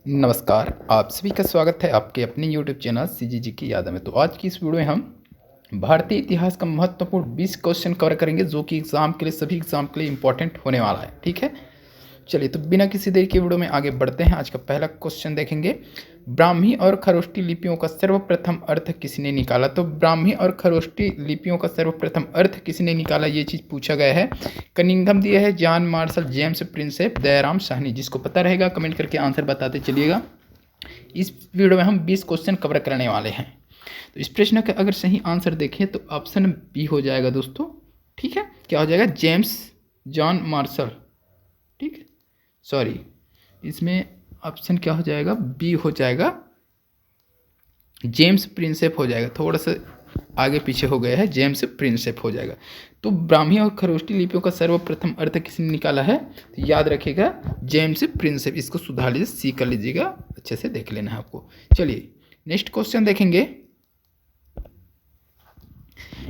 नमस्कार, आप सभी का स्वागत है आपके अपने यूट्यूब चैनल सीजीजी की याद में। तो आज की इस वीडियो में हम भारतीय इतिहास का महत्वपूर्ण 20 क्वेश्चन कवर करेंगे जो कि एग्जाम के लिए सभी एग्जाम के लिए इंपॉर्टेंट होने वाला है। ठीक है, चलिए तो बिना किसी देर के वीडियो में आगे बढ़ते हैं। आज का पहला क्वेश्चन देखेंगे, ब्राह्मी और खरोष्टी लिपियों का सर्वप्रथम अर्थ किसने निकाला। तो ब्राह्मी और खरोष्टी लिपियों का सर्वप्रथम अर्थ किसने निकाला, ये चीज़ पूछा गया है। कनिंघम दिया है, John Marshall, James Prinsep, Dayaram Sahni. जिसको पता रहेगा कमेंट करके आंसर बताते चलिएगा। इस वीडियो में हम 20 क्वेश्चन कवर करने वाले हैं। तो इस प्रश्न का अगर सही आंसर देखें तो ऑप्शन बी हो जाएगा दोस्तों। ठीक है, क्या हो जाएगा, जेम्स जॉन मार्शल। ठीक है, सॉरी, इसमें ऑप्शन क्या हो जाएगा, बी हो जाएगा, जेम्स प्रिंसेप हो जाएगा। थोड़ा सा आगे पीछे हो गया है, जेम्स प्रिंसेप हो जाएगा। तो ब्राह्मी और खरोष्टी लिपियों का सर्वप्रथम अर्थ किसने निकाला है, तो याद रखिएगा जेम्स प्रिंसेप। इसको सुधार लीजिए, सी कर लीजिएगा, अच्छे से देख लेना है आपको। चलिए नेक्स्ट क्वेश्चन देखेंगे,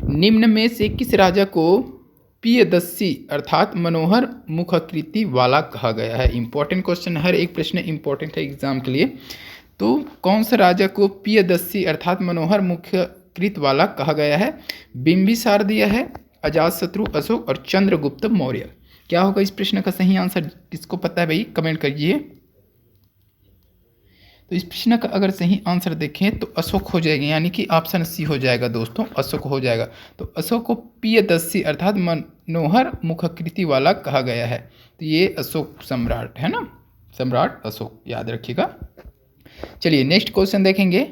निम्न में से किस राजा को पियदस्सी अर्थात मनोहर मुखाकृति वाला कहा गया है। इंपॉर्टेंट क्वेश्चन, हर एक प्रश्न इंपॉर्टेंट है एग्जाम के लिए। तो कौन सा राजा को पियदस्सी अर्थात मनोहर मुखाकृति वाला कहा गया है। बिंबिसार दिया है, अजातशत्रु, अशोक और चंद्रगुप्त मौर्य। क्या होगा इस प्रश्न का सही आंसर, किसको पता है भाई कमेंट करिए। तो इस प्रश्न का अगर सही आंसर देखें तो अशोक हो जाएगा, यानी कि ऑप्शन सी हो जाएगा दोस्तों, अशोक हो जाएगा। तो अशोक को पियदस्सी अर्थात मनोहर मुखाकृति वाला कहा गया है। तो ये अशोक सम्राट है ना, सम्राट अशोक, याद रखिएगा। चलिए नेक्स्ट क्वेश्चन देखेंगे,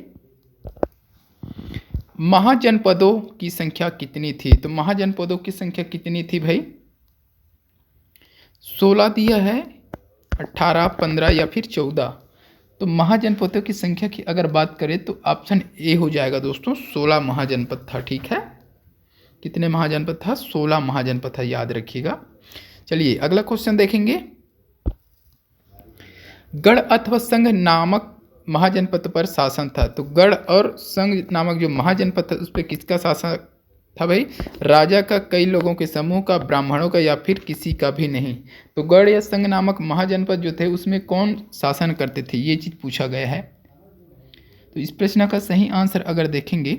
महाजनपदों की संख्या कितनी थी। तो महाजनपदों की संख्या कितनी थी भाई, 16 दिया है, 18, 15 या फिर 14। तो महाजनपदों की संख्या की अगर बात करें तो ऑप्शन ए हो जाएगा दोस्तों, 16 महाजनपद था। ठीक है, कितने महाजनपद था, 16 महाजनपद था, याद रखिएगा। चलिए अगला क्वेश्चन देखेंगे, गढ़ अथवा संघ नामक महाजनपद पर शासन था। तो गढ़ और संघ नामक जो महाजनपद था उस पर किसका शासन था भाई, राजा का, कई लोगों के समूह का, ब्राह्मणों का या फिर किसी का भी नहीं। तो गढ़ या संघ नामक महाजनपद जो थे उसमें कौन शासन करते थे, ये चीज़ पूछा गया है। तो इस प्रश्न का सही आंसर अगर देखेंगे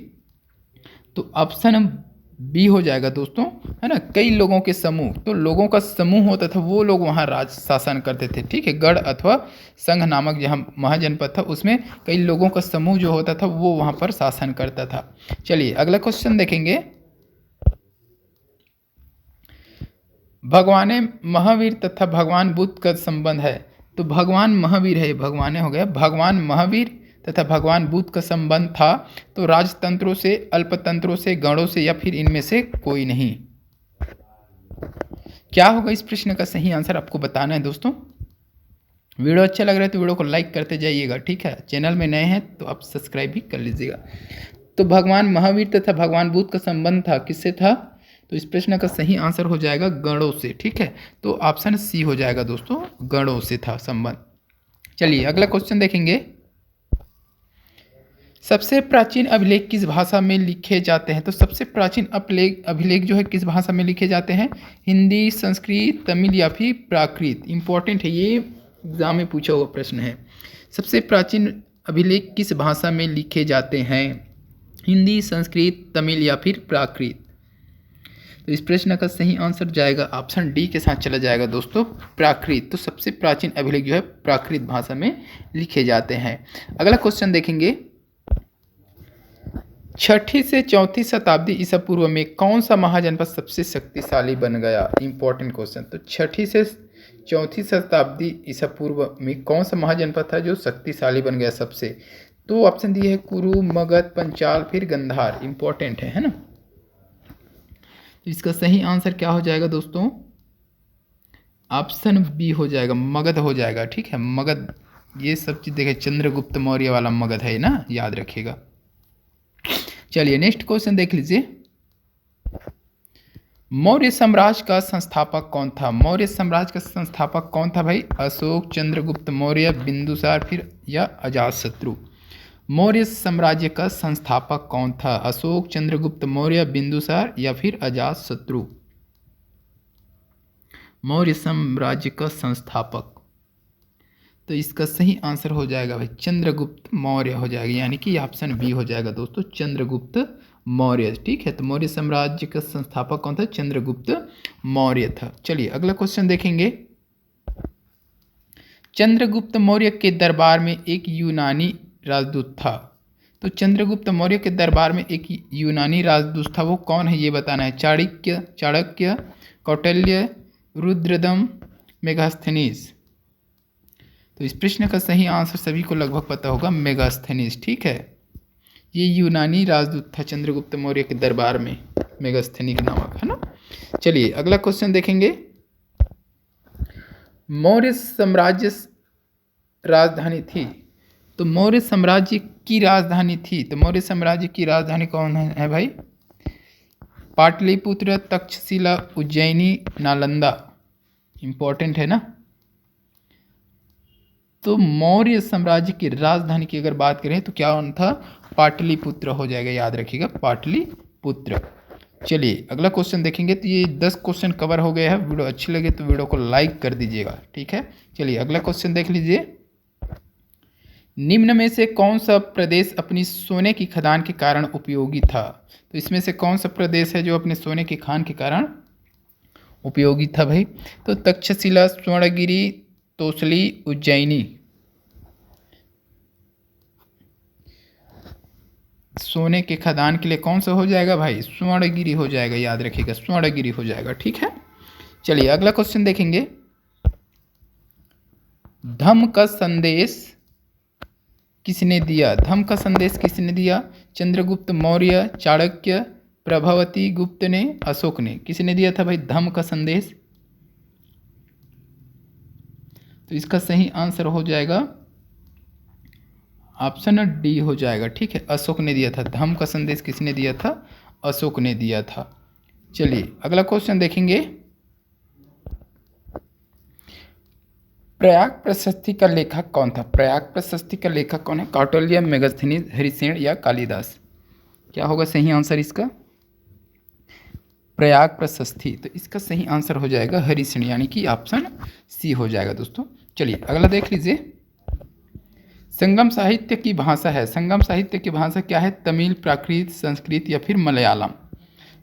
तो ऑप्शन बी हो जाएगा दोस्तों, है ना, कई लोगों के समूह। तो लोगों का समूह होता था, वो लोग वहाँ राज शासन करते थे। ठीक है, गढ़ अथवा संघ नामक जहाँ महाजनपद था उसमें कई लोगों का समूह जो होता था वो वहाँ पर शासन करता था। चलिए अगला क्वेश्चन देखेंगे, भगवान महावीर तथा भगवान बुद्ध का संबंध है। तो भगवान महावीर है, भगवान हो गया, भगवान महावीर तथा भगवान बुद्ध का संबंध था। तो राजतंत्रों से, अल्पतंत्रों से, गणों से या फिर इनमें से कोई नहीं। क्या होगा इस प्रश्न का सही आंसर, आपको बताना है दोस्तों। वीडियो अच्छा लग रहा है तो वीडियो को लाइक करते जाइएगा। ठीक है, चैनल में नए हैं तो आप सब्सक्राइब भी कर लीजिएगा। तो भगवान महावीर तथा भगवान बुद्ध का संबंध था, किससे था, तो इस प्रश्न का सही आंसर हो जाएगा गणों से। ठीक है, तो ऑप्शन सी हो जाएगा दोस्तों, गणों से था संबंध। चलिए अगला क्वेश्चन देखेंगे, सबसे प्राचीन अभिलेख किस भाषा में लिखे जाते हैं। तो सबसे प्राचीन अभिलेख जो है किस भाषा में लिखे जाते हैं, हिंदी, संस्कृत, तमिल या फिर प्राकृत। इंपॉर्टेंट है, ये एग्जाम में पूछा हुआ प्रश्न है। सबसे प्राचीन अभिलेख किस भाषा में लिखे जाते हैं, हिंदी, संस्कृत, तमिल या फिर प्राकृत। तो इस प्रश्न का सही आंसर जाएगा ऑप्शन डी के साथ चला जाएगा दोस्तों, प्राकृत। तो सबसे प्राचीन अभिलेख जो है प्राकृत भाषा में लिखे जाते हैं। अगला क्वेश्चन देखेंगे, 6ठी से 4ठी शताब्दी ईसा पूर्व में कौन सा महाजनपद सबसे शक्तिशाली बन गया। Important question. तो 6ठी से 4ठी शताब्दी ईसा पूर्व में कौन सा महाजनपद था जो शक्तिशाली बन गया सबसे। तो ऑप्शन दिए है कुरु, मगध, पंचाल फिर गंधार। इंपॉर्टेंट है ना। इसका सही आंसर क्या हो जाएगा दोस्तों, ऑप्शन बी हो जाएगा, मगध हो जाएगा। ठीक है, मगध, ये सब चीज़ देखे, चंद्रगुप्त मौर्य वाला मगध है ना, याद रखिएगा। चलिए नेक्स्ट क्वेश्चन देख लीजिए, मौर्य साम्राज्य का संस्थापक कौन था। मौर्य साम्राज्य का संस्थापक कौन था भाई, अशोक, चंद्रगुप्त मौर्य, बिंदुसार फिर या अजातशत्रु। मौर्य साम्राज्य का संस्थापक कौन था, अशोक, चंद्रगुप्त मौर्य, बिंदुसार या फिर अजातशत्रु। मौर्य साम्राज्य का संस्थापक, तो इसका सही आंसर हो जाएगा भाई चंद्रगुप्त मौर्य हो जाएगा, यानी कि ऑप्शन बी हो जाएगा दोस्तों, चंद्रगुप्त मौर्य। ठीक है, तो मौर्य साम्राज्य का संस्थापक कौन था? चंद्रगुप्त मौर्य था। चलिए अगला क्वेश्चन देखेंगे। चंद्रगुप्त मौर्य के दरबार में एक यूनानी राजदूत था। तो चंद्रगुप्त मौर्य के दरबार में एक यूनानी राजदूत था, वो कौन है ये बताना है। चाणक्य, कौटिल्य, रुद्रदम, मेगास्थनीज। तो इस प्रश्न का सही आंसर सभी को लगभग पता होगा, मेगास्थनीज। ठीक है, ये यूनानी राजदूत था चंद्रगुप्त मौर्य के दरबार में, मेगास्थनीज नामक, है ना। चलिए अगला क्वेश्चन देखेंगे। मौर्य साम्राज्य राजधानी थी। तो मौर्य साम्राज्य की राजधानी थी, तो मौर्य साम्राज्य की राजधानी कौन है भाई? पाटलिपुत्र, तक्षशिला, उज्जैनी, नालंदा। इंपॉर्टेंट है ना। तो मौर्य साम्राज्य की राजधानी की अगर बात करें तो क्या था? पाटलिपुत्र हो जाएगा, याद रखिएगा, पाटलिपुत्र। चलिए अगला क्वेश्चन देखेंगे। तो ये 10 क्वेश्चन कवर हो गया है। वीडियो अच्छी लगे तो वीडियो को लाइक कर दीजिएगा। ठीक है, चलिए अगला क्वेश्चन देख लीजिए। निम्न में से कौन सा प्रदेश अपनी सोने की खदान के कारण उपयोगी था? तो इसमें से कौन सा प्रदेश है जो अपने सोने की खान के कारण उपयोगी था भाई? तो तक्षशिला, स्वर्णगिरी, तोसली, उज्जैनी। सोने के खदान के लिए कौन सा हो जाएगा भाई? स्वर्णगिरी हो जाएगा, याद रखिएगा, स्वर्णगिरी हो जाएगा। ठीक है, चलिए अगला क्वेश्चन देखेंगे। धम्म का संदेश किसने दिया? धम्म का संदेश किसने दिया? चंद्रगुप्त मौर्य, चाणक्य, प्रभावती गुप्त ने, अशोक ने। किसने दिया था भाई धम्म का संदेश? तो इसका सही आंसर हो जाएगा ऑप्शन डी हो जाएगा। ठीक है, अशोक ने दिया था। धम्म का संदेश किसने दिया था? अशोक ने दिया था। चलिए अगला क्वेश्चन देखेंगे। प्रयाग प्रशस्ति का लेखक कौन था? प्रयाग प्रशस्ति का लेखक कौन है? कौटिल्य, मेगास्थनीज, हरिसेन या कालिदास? क्या होगा सही आंसर इसका? प्रयाग प्रशस्ति। तो इसका सही आंसर हो जाएगा हरिसेन, यानी कि ऑप्शन सी हो जाएगा दोस्तों। चलिए अगला देख लीजिए। संगम साहित्य की भाषा है। संगम साहित्य की भाषा क्या है? तमिल, प्राकृत, संस्कृत या फिर मलयालम।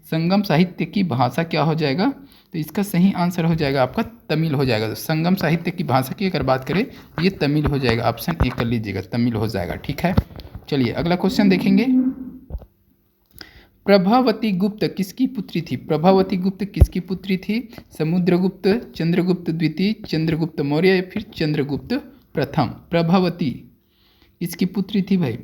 संगम साहित्य की भाषा क्या हो जाएगा? तो इसका सही आंसर हो जाएगा आपका तमिल हो जाएगा। तो संगम साहित्य की भाषा की अगर बात करें ये तमिल हो जाएगा, ऑप्शन ए कर लीजिएगा, तमिल हो जाएगा। ठीक है, चलिए अगला क्वेश्चन देखेंगे। प्रभावती गुप्त किसकी पुत्री थी? प्रभावती गुप्त किसकी पुत्री थी? समुद्रगुप्त, चंद्रगुप्त द्वितीय, चंद्रगुप्त मौर्य या फिर चंद्रगुप्त प्रथम? प्रभावती किसकी पुत्री थी भाई?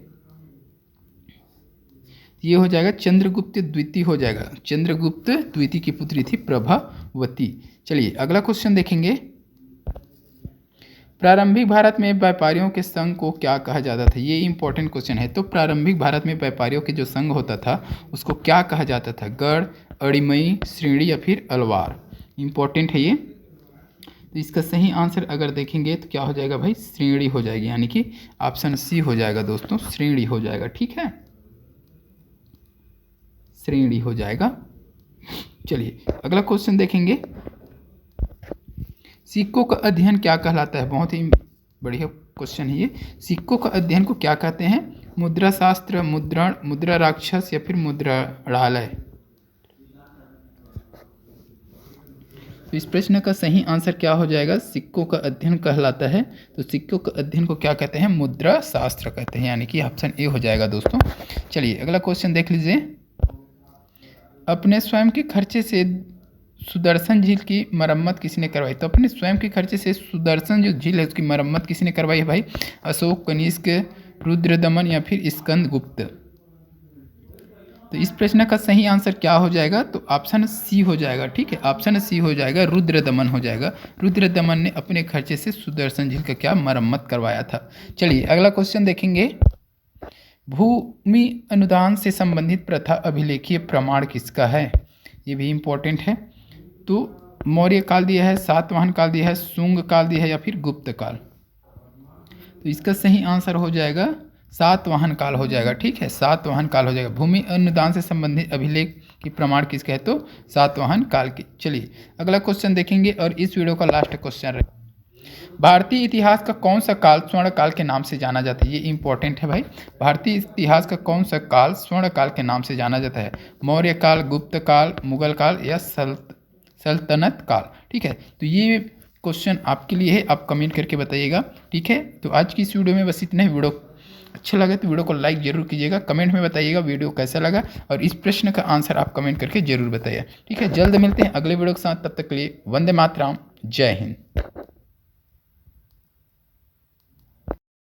ये हो जाएगा चंद्रगुप्त द्वितीय हो जाएगा। चंद्रगुप्त द्वितीय की पुत्री थी प्रभावती। चलिए अगला क्वेश्चन देखेंगे। प्रारंभिक भारत में व्यापारियों के संघ को क्या कहा जाता था? ये इंपॉर्टेंट क्वेश्चन है। तो प्रारंभिक भारत में व्यापारियों के जो संघ होता था उसको क्या कहा जाता था? गढ़, अड़िमई, श्रेणी या फिर अलवार? इंपॉर्टेंट है ये। तो इसका सही आंसर अगर देखेंगे तो क्या हो जाएगा भाई? श्रेणी हो जाएगी, यानी कि ऑप्शन सी हो जाएगा दोस्तों, श्रेणी हो जाएगा। ठीक है, श्रेणी हो जाएगा। चलिए अगला क्वेश्चन देखेंगे। सिक्कों का अध्ययन क्या कहलाता है? बहुत ही बढ़िया क्वेश्चन है ये। सिक्कों का अध्ययन को क्या कहते हैं? मुद्रा शास्त्र, मुद्रण, मुद्रा राक्षस या फिर मुद्रालय? तो इस प्रश्न का सही आंसर क्या हो जाएगा? सिक्कों का अध्ययन कहलाता है। तो सिक्कों का अध्ययन को क्या कहते हैं? मुद्रा शास्त्र कहते हैं, यानी कि ऑप्शन ए हो जाएगा दोस्तों। चलिए अगला क्वेश्चन देख लीजिए। अपने स्वयं के खर्चे से सुदर्शन झील की मरम्मत किसने करवाई? तो अपने स्वयं के खर्चे से सुदर्शन जो झील है उसकी मरम्मत किसने करवाई है भाई? अशोक, कनिष्क, रुद्रदमन या फिर स्कंदगुप्त? तो इस प्रश्न का सही आंसर क्या हो जाएगा? तो ऑप्शन सी हो जाएगा। ठीक है, ऑप्शन सी हो जाएगा, रुद्रदमन हो जाएगा। रुद्रदमन ने अपने खर्चे से सुदर्शन झील का क्या मरम्मत करवाया था। चलिए अगला क्वेश्चन देखेंगे। भूमि अनुदान से संबंधित प्रथा अभिलेखीय प्रमाण किसका है? ये भी इम्पोर्टेंट है। तो मौर्य काल दिया है, सातवाहन काल दिया है, शुंग काल दिया है या फिर गुप्त काल? तो इसका सही आंसर हो जाएगा सातवाहन काल हो जाएगा। ठीक है, सातवाहन काल हो जाएगा। भूमि अनुदान से संबंधित अभिलेख की प्रमाण किसका है? तो सातवाहन काल की। चलिए अगला क्वेश्चन देखेंगे और इस वीडियो का लास्ट क्वेश्चन भारतीय इतिहास का कौन सा काल स्वर्ण काल के नाम से जाना जाता है? ये इंपॉर्टेंट है भाई। भारतीय इतिहास का कौन सा काल स्वर्ण काल के नाम से जाना जाता है? मौर्य काल, गुप्त काल, मुगल काल या सल्तनत काल? ठीक है, तो ये क्वेश्चन आपके लिए है, आप कमेंट करके बताइएगा। ठीक है, तो आज की इस वीडियो में बस इतना ही। वीडियो अच्छा लगा तो वीडियो को लाइक जरूर कीजिएगा, कमेंट में बताइएगा वीडियो कैसा लगा, और इस प्रश्न का आंसर आप कमेंट करके जरूर बताइए। ठीक है, जल्द मिलते हैं अगले वीडियो के साथ, तब तक के लिए वंदे मातरम, जय हिंद।